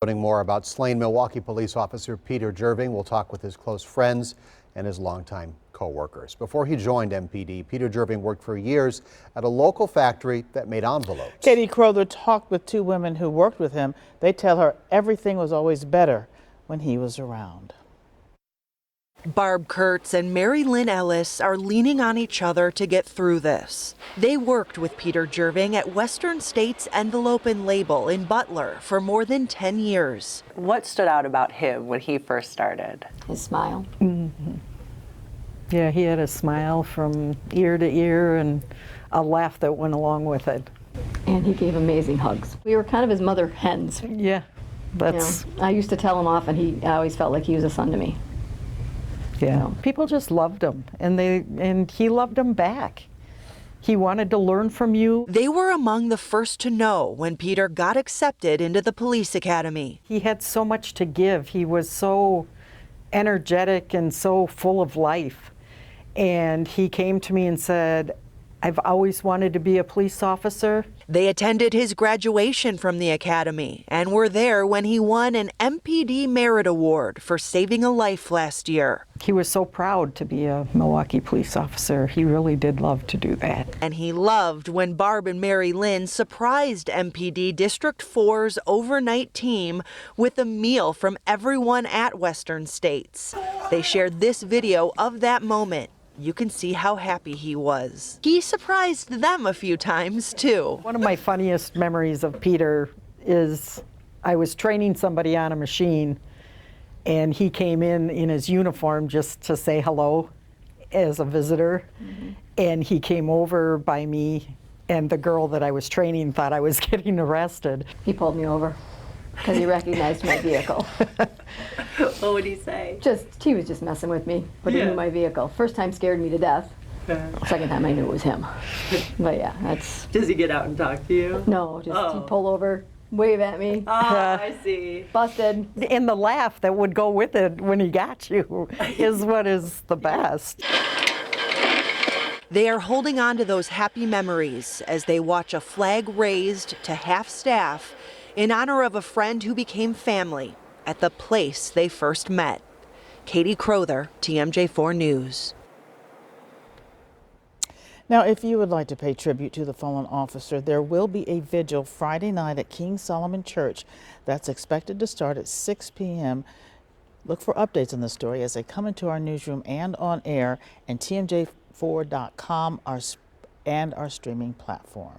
Learning more about slain Milwaukee police officer Peter Jerving, we'll talk with his close friends and his longtime co-workers. Before he joined MPD, Peter Jerving worked for years at a local factory that made envelopes. Katie Kurcz talked with two women who worked with him. They tell her everything was always better when he was around. Barb Kurcz and Lynn Ellis are leaning on each other to get through this. They worked with Peter Jerving at Western States Envelope and Label in Butler for more than 10 years. What stood out about him when he first started? His smile. Yeah, he had a smile from ear to ear and a laugh that went along with it. And he gave amazing hugs. We were kind of his mother hens. Yeah, that's... You know, I used to tell him off, and I always felt like he was a son to me. Yeah, people just loved him, and he loved them back. He wanted to learn from you. They were among the first to know when Peter got accepted into the police academy. He had so much to give. He was so energetic and so full of life. And he came to me and said, I've always wanted to be a police officer. They attended his graduation from the academy and were there when he won an MPD Merit Award for saving a life last year. He was so proud to be a Milwaukee police officer. He really did love to do that. And he loved when Barb and Lynn surprised MPD District 4's overnight team with a meal from everyone at Western States. They shared this video of that moment. You can see how happy he was. He surprised them a few times, too. One of my funniest memories of Peter is I was training somebody on a machine, and he came in his uniform just to say hello as a visitor. And he came over by me, and the girl that I was training thought I was getting arrested. He pulled me over because he recognized my vehicle. What would he say? He was just messing with me, but he knew my vehicle. First time scared me to death. Second time I knew it was him. But yeah, that's... Does he get out and talk to you? No, just he'd pull over, wave at me. Oh, I see. Busted. And the laugh that would go with it when he got you is what is the best. They are holding on to those happy memories as they watch a flag raised to half staff in honor of a friend who became family at the place they first met. Katie Kurcz, TMJ4 News. Now, if you would like to pay tribute to the fallen officer, there will be a vigil Friday night at King Solomon Church. That's expected to start at 6 p.m. Look for updates on the story as they come into our newsroom and on air and TMJ4.com and our streaming platform.